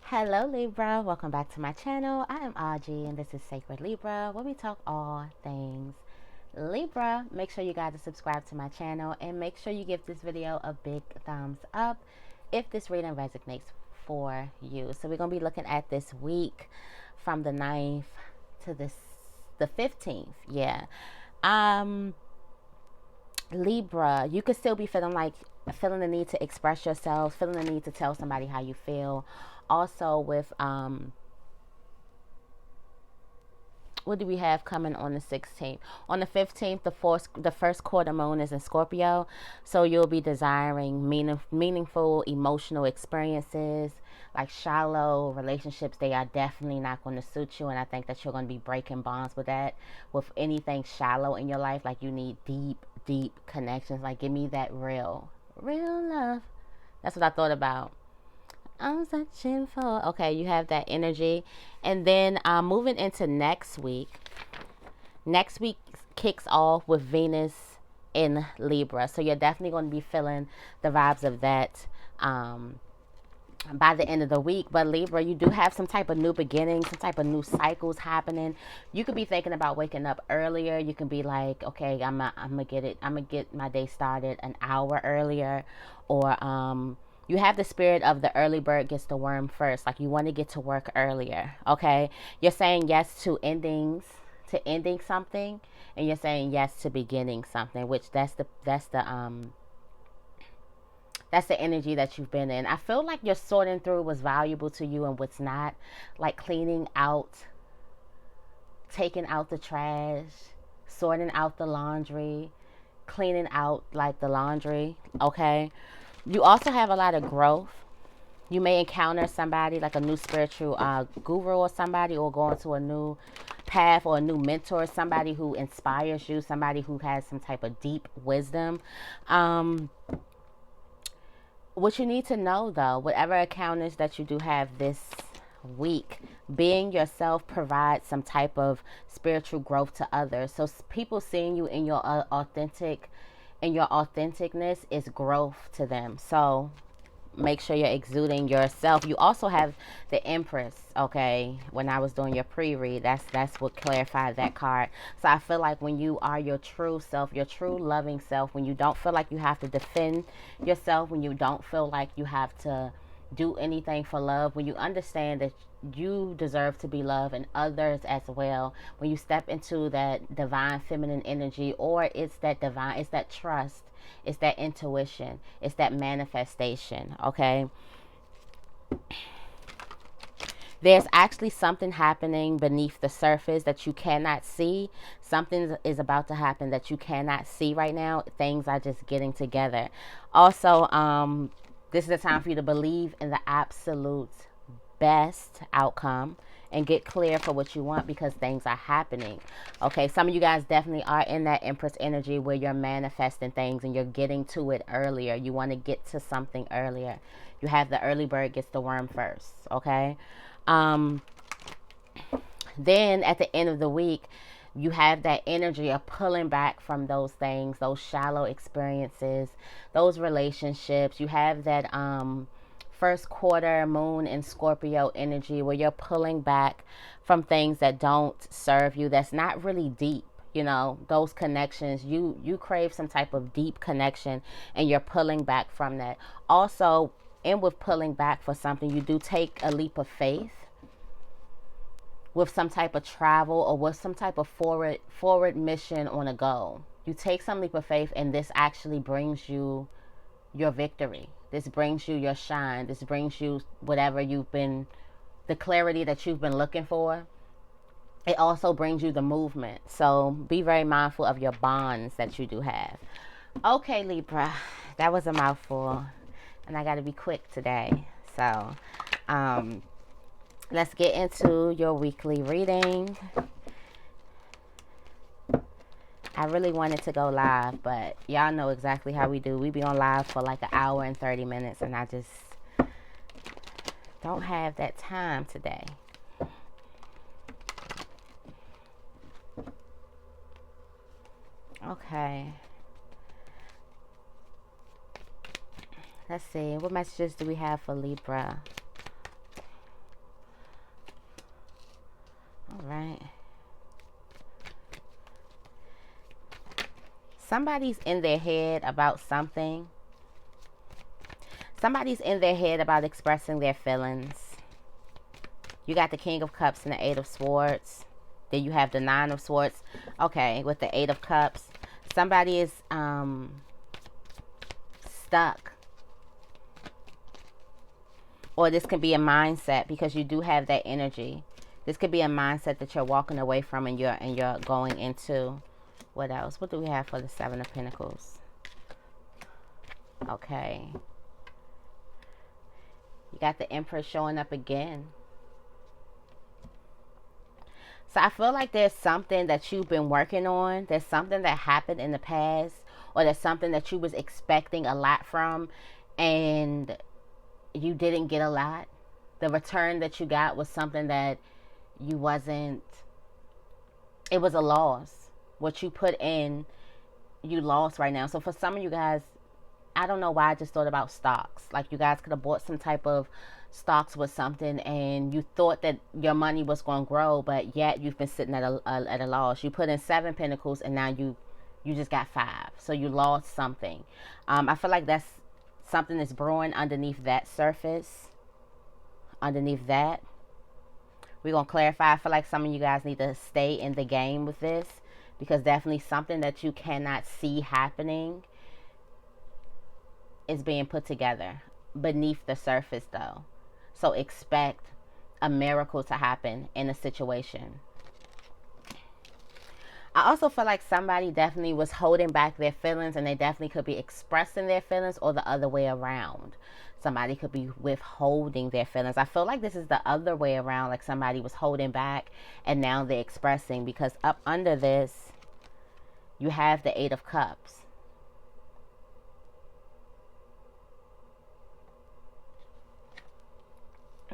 Hello Libra, welcome back to my channel. I am Audrey and this is Sacred Libra, where we talk all things Libra. Make sure you guys subscribe to my channel and make sure you give this video a big thumbs up if this reading resonates for you. So we're going to be looking at this week from the 9th to the 15th. Yeah. Libra, you could still be feeling the need to express yourself, feeling the need to tell somebody how you feel. Also with what do we have coming on the 16th? On the 15th, the first quarter moon is in Scorpio, so you'll be desiring meaningful emotional experiences, like shallow relationships. They are definitely not going to suit you, and I think that you're going to be breaking bonds with that. With anything shallow in your life, like you need deep connections. Like give me that real love. That's what I thought about. I'm searching for. Okay, you have that energy. And then moving into next week. Next week kicks off with Venus in Libra. So you're definitely going to be feeling the vibes of that by the end of the week. But Libra, you do have some type of new beginning, some type of new cycles happening. You could be thinking about waking up earlier. You can be like, okay, I'm gonna get my day started an hour earlier. Or you have the spirit of the early bird gets the worm first. Like you want to get to work earlier. Okay, you're saying yes to ending something, and you're saying yes to beginning something, which that's the energy that you've been in. I feel like you're sorting through what's valuable to you and what's not, like cleaning out, taking out the trash, sorting out the laundry, cleaning out like the laundry. Okay, you also have a lot of growth. You may encounter somebody like a new spiritual guru or somebody, or go into a new path or a new mentor, somebody who inspires you, somebody who has some type of deep wisdom. What you need to know though, whatever encounters that you do have this week, being yourself provides some type of spiritual growth to others. So people seeing you in your authenticness is growth to them. So make sure you're exuding yourself. You also have the Empress. Okay, when I was doing your pre-read, that's what clarified that card. So I feel like when you are your true self, your true loving self, when you don't feel like you have to defend yourself, when you don't feel like you have to do anything for love, when you understand that you deserve to be loved and others as well, when you step into that divine feminine energy, or it's that trust, it's that intuition, it's that manifestation. Okay, there's actually something happening beneath the surface that you cannot see. Something is about to happen that you cannot see right now. Things are just getting together. Also, this is a time for you to believe in the absolute best outcome and get clear for what you want, because things are happening. Okay, some of you guys definitely are in that Empress energy where you're manifesting things and you're getting to it earlier. You want to get to something earlier. You have the early bird gets the worm first. Okay, then at the end of the week, you have that energy of pulling back from those things, those shallow experiences, those relationships. You have that first quarter moon in Scorpio energy where you're pulling back from things that don't serve you, that's not really deep. You know, those connections, you crave some type of deep connection and you're pulling back from that. Also, and with pulling back for something, you do take a leap of faith with some type of travel or with some type of forward mission on a goal. You take some leap of faith, and this actually brings you your victory. This brings you your shine. This brings you whatever the clarity that you've been looking for. It also brings you the movement. So be very mindful of your bonds that you do have. Okay, Libra, that was a mouthful, and I got to be quick today. So, let's get into your weekly reading. I really wanted to go live, but y'all know exactly how we do. We be on live for like an hour and 30 minutes, and I just don't have that time today. Okay. Let's see. What messages do we have for Libra? right. Somebody's in their head about something. Somebody's in their head about expressing their feelings. You got the King of Cups and the Eight of Swords. Then you have the Nine of Swords. Okay, with the Eight of Cups. Somebody is stuck. Or this could be a mindset, because you do have that energy. This could be a mindset that you're walking away from, and you're going into. What else? What do we have for the Seven of Pentacles? Okay. You got the Empress showing up again. So I feel like there's something that you've been working on. There's something that happened in the past, or there's something that you was expecting a lot from, and you didn't get a lot. The return that you got was something that you wasn't, it was a loss. What you put in, you lost right now. So for some of you guys, I don't know why I just thought about stocks. Like, you guys could have bought some type of stocks with something, and you thought that your money was going to grow, but yet you've been sitting at a loss. You put in 7 pentacles, and now you just got 5. So you lost something. I feel like that's something that's brewing underneath that surface. Underneath that, we're going to clarify. I feel like some of you guys need to stay in the game with this, because definitely something that you cannot see happening is being put together beneath the surface, though. So expect a miracle to happen in a situation. I also feel like somebody definitely was holding back their feelings, and they definitely could be expressing their feelings, or the other way around. Somebody could be withholding their feelings. I feel like this is the other way around, like somebody was holding back and now they're expressing, because up under this, you have the 8 of Cups.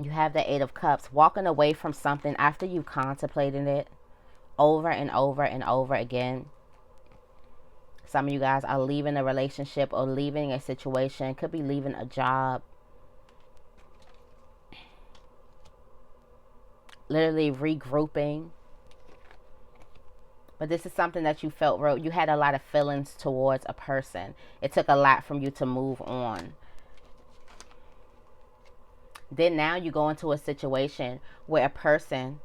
You have the 8 of Cups, walking away from something after you've contemplated it over and over and over again. Some of you guys are leaving a relationship or leaving a situation. Could be leaving a job. Literally regrouping. But this is something that you felt wrote. You had a lot of feelings towards a person. It took a lot from you to move on. Then now you go into a situation where a person,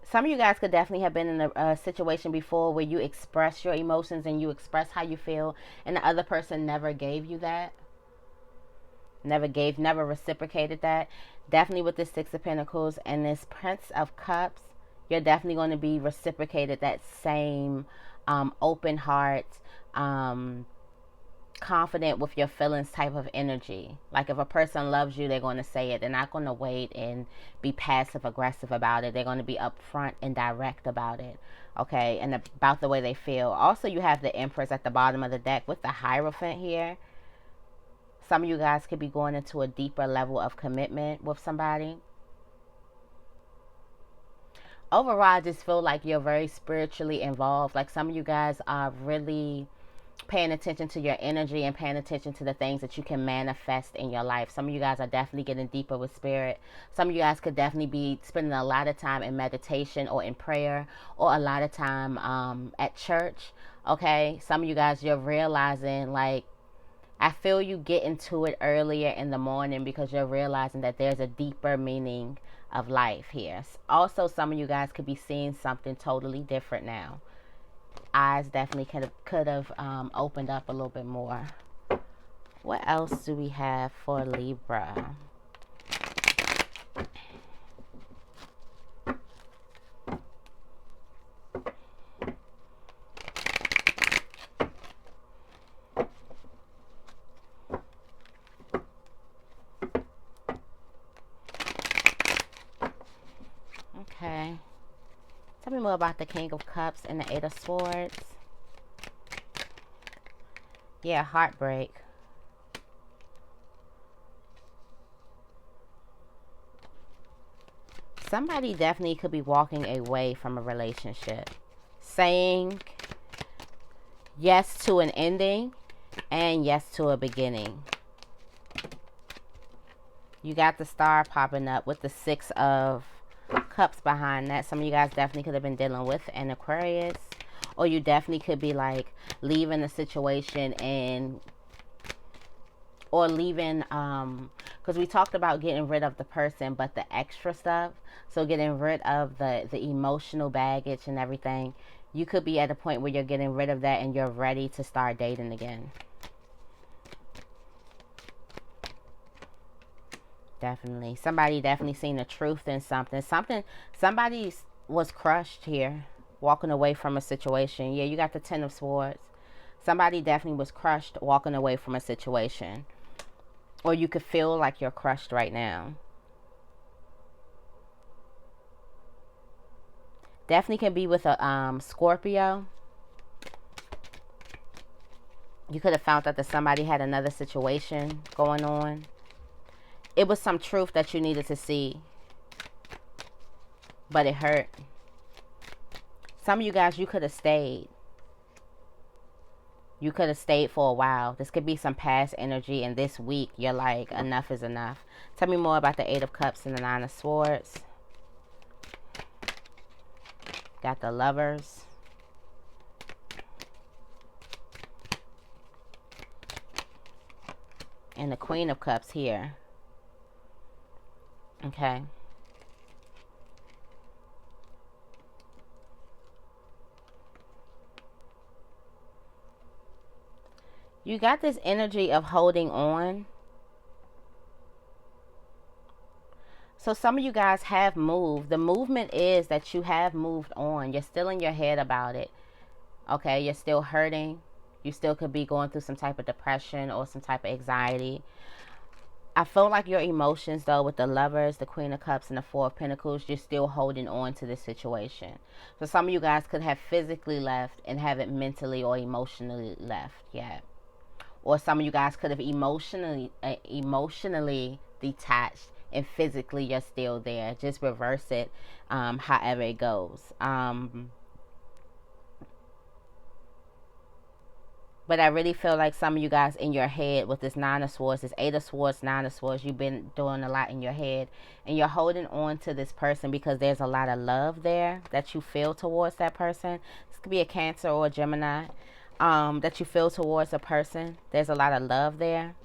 some of you guys could definitely have been in a situation before where you express your emotions and you express how you feel, and the other person never gave you that. Never reciprocated that. Definitely with this 6 of Pentacles and this Prince of Cups, you're definitely going to be reciprocated that same open heart, confident with your feelings type of energy. Like, if a person loves you, they're going to say it. They're not going to wait and be passive aggressive about it. They're going to be upfront and direct about it. Okay, and about the way they feel. Also, you have the Empress at the bottom of the deck with the Hierophant here. Some of you guys could be going into a deeper level of commitment with somebody. Overall, I just feel like you're very spiritually involved. Like, some of you guys are really paying attention to your energy and paying attention to the things that you can manifest in your life. Some of you guys are definitely getting deeper with spirit. Some of you guys could definitely be spending a lot of time in meditation or in prayer, or a lot of time at church. Okay, some of you guys, you're realizing, like, I feel you get into it earlier in the morning because you're realizing that there's a deeper meaning of life here. Also, some of you guys could be seeing something totally different now. Eyes definitely could have opened up a little bit more. What else do we have for Libra? Okay. Tell me more about the King of Cups and the 8 of Swords. Yeah, heartbreak. Somebody definitely could be walking away from a relationship, saying yes to an ending and yes to a beginning. You got the star popping up with the 6 of Cups behind that. Some of you guys definitely could have been dealing with an Aquarius. Or you definitely could be like leaving a situation and or leaving because we talked about getting rid of the person, but the extra stuff, so getting rid of the emotional baggage and everything. You could be at a point where you're getting rid of that and you're ready to start dating again. Definitely. Somebody definitely seen the truth in something. Somebody was crushed here, walking away from a situation. Yeah, you got the 10 of Swords. Somebody definitely was crushed walking away from a situation. Or you could feel like you're crushed right now. Definitely can be with a Scorpio. You could have found out that somebody had another situation going on. It was some truth that you needed to see, but it hurt. Some of you guys, you could have stayed. You could have stayed for a while. This could be some past energy, and this week you're like, enough is enough. Tell me more about the 8 of Cups and the 9 of Swords. Got the Lovers. And the Queen of Cups here. Okay. You got this energy of holding on. So some of you guys have moved. The movement is that you have moved on. You're still in your head about it. Okay, you're still hurting. You still could be going through some type of depression or some type of anxiety. I feel like your emotions, though, with the Lovers, the Queen of Cups, and the 4 of Pentacles, you're still holding on to this situation. So some of you guys could have physically left and haven't mentally or emotionally left yet. Or some of you guys could have emotionally detached and physically you're still there. Just reverse it however it goes. But I really feel like some of you guys in your head with this 9 of Swords, this 8 of Swords, 9 of Swords, you've been doing a lot in your head. And you're holding on to this person because there's a lot of love there that you feel towards that person. This could be a Cancer or a Gemini. That you feel towards a person. There's a lot of love there.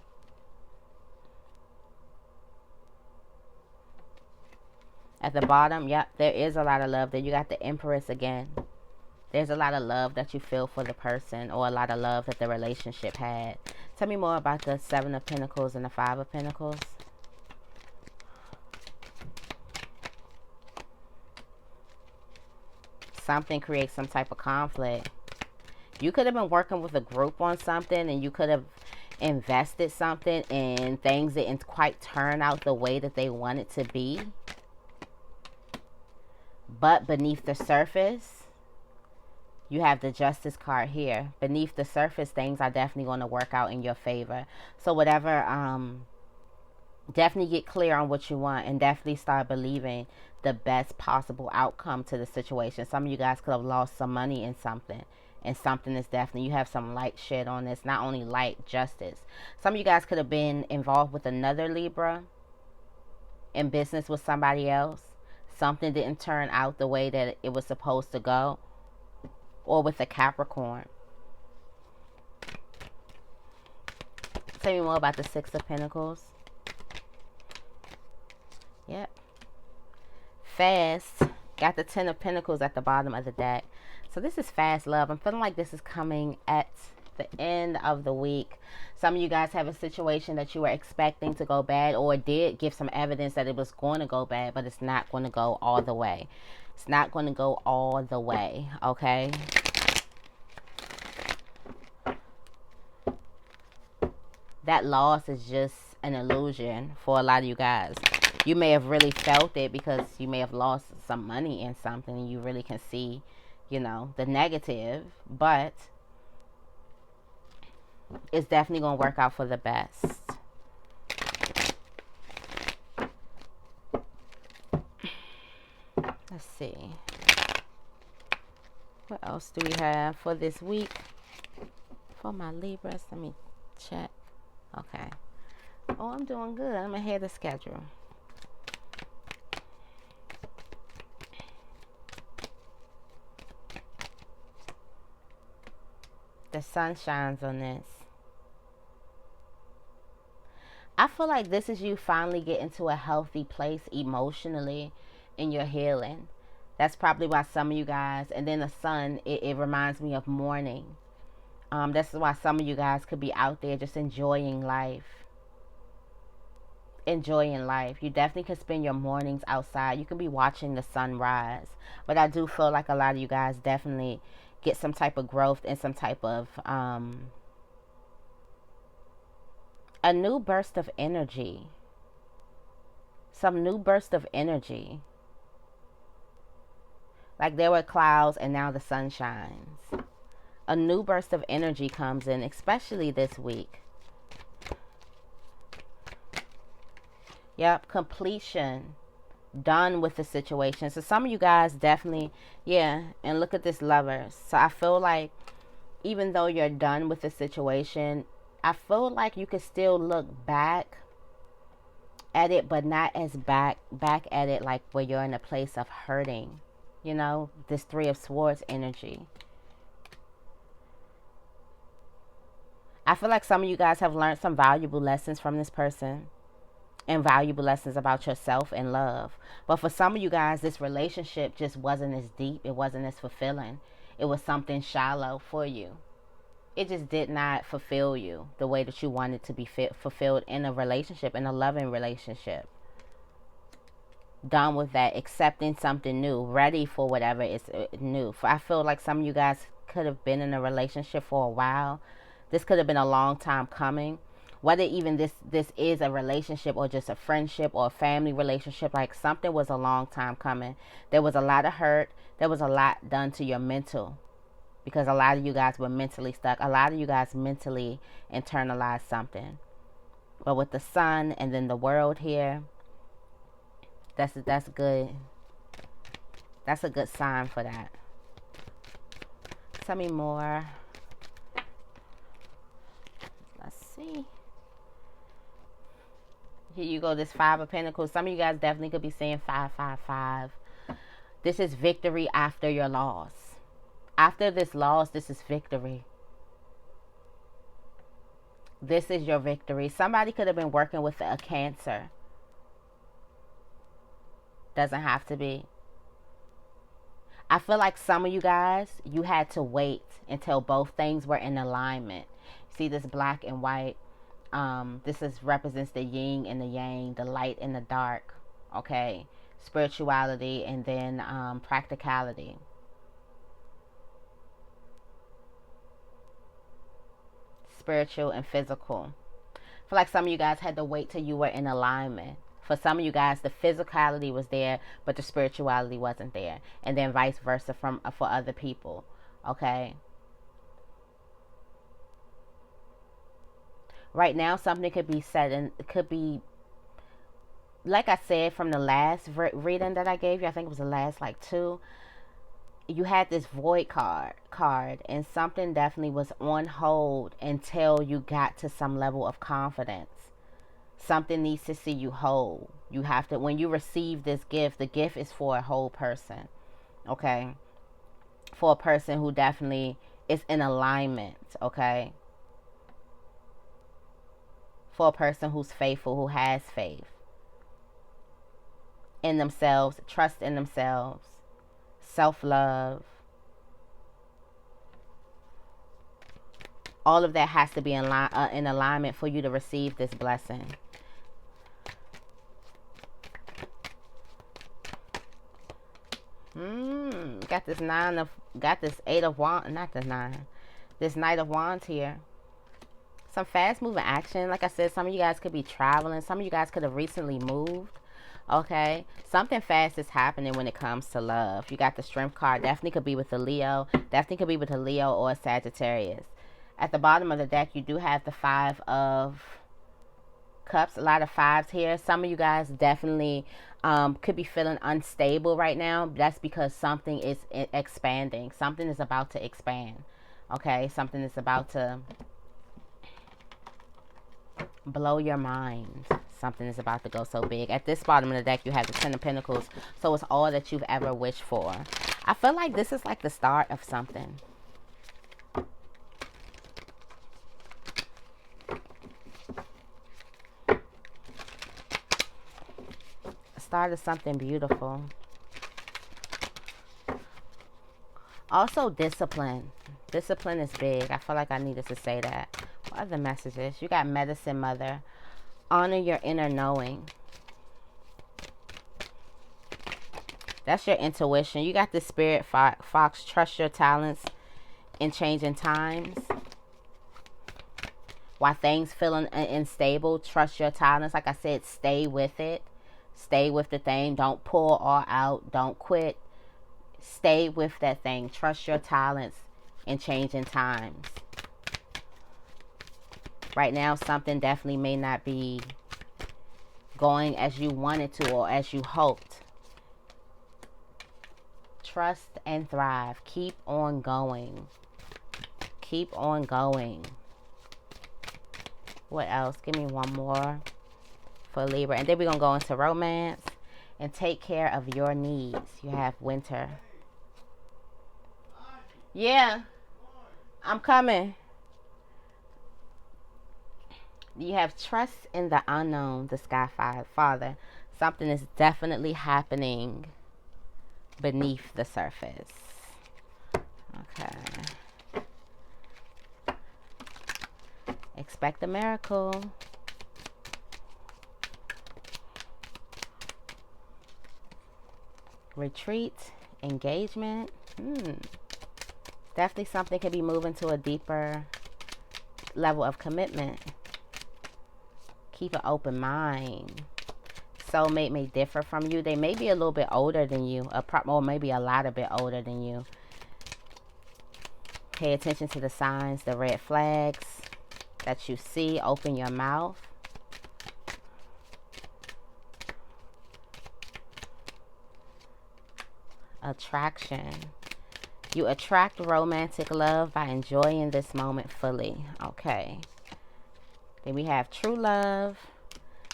At the bottom, yep, there is a lot of love there. You got the Empress again. There's a lot of love that you feel for the person, or a lot of love that the relationship had. Tell me more about the 7 of Pentacles and the 5 of Pentacles. Something creates some type of conflict. You could have been working with a group on something, and you could have invested something, and things didn't quite turn out the way that they wanted to be. But beneath the surface, you have the Justice card here. Beneath the surface, things are definitely going to work out in your favor. So whatever, definitely get clear on what you want, and definitely start believing the best possible outcome to the situation. Some of you guys could have lost some money in something. And something is definitely, you have some light shit on this. Not only light, justice. Some of you guys could have been involved with another Libra in business with somebody else. Something didn't turn out the way that it was supposed to go. Or with a Capricorn. Tell me more about the 6 of Pentacles. Yep. Fast. Got the 10 of Pentacles at the bottom of the deck. So this is fast love. I'm feeling like this is coming at the end of the week. Some of you guys have a situation that you were expecting to go bad, or did give some evidence that it was going to go bad, but it's not going to go all the way. It's not going to go all the way, okay? That loss is just an illusion for a lot of you guys. You may have really felt it because you may have lost some money in something, and you really can see, you know, the negative, but it's definitely going to work out for the best. Let's see. What else do we have for this week? For my Libras, let me check. Okay. Oh, I'm doing good. I'm ahead of schedule. The sun shines on this. I feel like this is you finally getting to a healthy place emotionally in your healing. That's probably why some of you guys, and then the sun, it reminds me of morning. This is why some of you guys could be out there just enjoying life. Enjoying life. You definitely could spend your mornings outside. You can be watching the sunrise. But I do feel like a lot of you guys definitely get some type of growth and some type of a new burst of energy. Some new burst of energy. Like there were clouds and now the sun shines. A new burst of energy comes in, especially this week. Yep, completion. Done with the situation. So some of you guys definitely, yeah, and look at this Lovers. So I feel like even though you're done with the situation, I feel like you could still look back at it, but not as back at it like where you're in a place of hurting. You know, this Three of Swords energy. I feel like some of you guys have learned some valuable lessons from this person and valuable lessons about yourself and love. But for some of you guys, this relationship just wasn't as deep. It wasn't as fulfilling. It was something shallow for you. It just did not fulfill you the way that you wanted to be fulfilled in a relationship, in a loving relationship. Done with that, accepting something new, ready for whatever is new. I feel like some of you guys could have been in a relationship for a while. This could have been a long time coming. Whether even this is a relationship or just a friendship or a family relationship, like something was a long time coming. There was a lot of hurt. There was a lot done to your mental, because a lot of you guys were mentally stuck. A lot of you guys mentally internalized something. But with the sun and then the world here, that's good. That's a good sign for that. Tell me more. Let's see. Here you go, this Five of Pentacles. Some of you guys definitely could be saying 555. This is victory after your loss. After this loss, this is victory. This is your victory. Somebody could have been working with a cancer. Doesn't have to be. I feel like some of you guys, you had to wait until both things were in alignment. See this black and white? Represents the yin and the yang, the light and the dark. Okay, spirituality and then practicality. Spiritual and physical. I feel like some of you guys had to wait till you were in alignment. For some of you guys, the physicality was there, but the spirituality wasn't there, and then vice versa for other people. Okay. Right now, something could be said, and it could be, like I said, from the last reading that I gave you. I think it was the last like two. You had this void card, and something definitely was on hold until you got to some level of confidence. Something needs to see you whole. You have to, when you receive this gift, the gift is for a whole person. Okay. For a person who definitely is in alignment. Okay. For a person who's faithful, who has faith in themselves, trust in themselves, self-love. All of that has to be in alignment for you to receive this blessing. Got this Eight of Wands, not the Nine. This Knight of Wands here. Some fast moving action. Like I said, some of you guys could be traveling. Some of you guys could have recently moved. Okay. Something fast is happening when it comes to love. You got the Strength card. Definitely could be with a Leo. Definitely could be with a Leo or a Sagittarius. At the bottom of the deck, you do have the Five of Cups. A lot of fives here. Some of you guys definitely could be feeling unstable right now. That's because something is expanding. Something is about to expand. Okay. Something is about to blow your mind. Something is about to go so big. At this bottom of the deck, you have the Ten of Pentacles. So it's all that you've ever wished for. I feel like this is like the start of something. Start of something beautiful. Also, discipline. Discipline is big. I feel like I needed to say that. What other messages? You got Medicine Mother. Honor your inner knowing. That's your intuition. You got the Spirit Fox. Trust your talents in changing times. While things feeling unstable, trust your talents. Like I said, stay with it. Stay with the thing. Don't pull all out. Don't quit. Stay with that thing. Trust your talents in changing times. Right now, something definitely may not be going as you wanted to or as you hoped. Trust and thrive. Keep on going. Keep on going. What else? Give me one more for Libra. And then we're going to go into romance. And take care of your needs. You have Winter. Yeah. I'm coming. You have trust in the unknown, the Sky Father. Something is definitely happening beneath the surface. Okay. Expect a miracle. Retreat. Engagement. Definitely something could be moving to a deeper level of commitment. Keep an open mind. Soulmate may differ from you. They may be a little bit older than you, or maybe a lot a bit older than you. Pay attention to the signs, the red flags that you see. Open your mouth. Attraction. You attract romantic love by enjoying this moment fully. Okay. Then we have true love.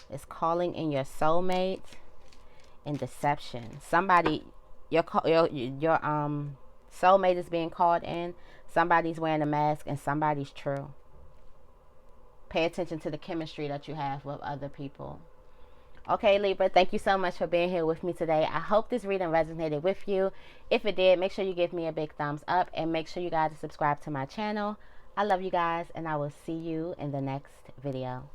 It's calling in your soulmate. And deception. Somebody, your soulmate is being called in. Somebody's wearing a mask and somebody's true. Pay attention to the chemistry that you have with other people. Okay, Libra, thank you so much for being here with me today. I hope this reading resonated with you. If it did, make sure you give me a big thumbs up and make sure you guys subscribe to my channel. I love you guys, and I will see you in the next video.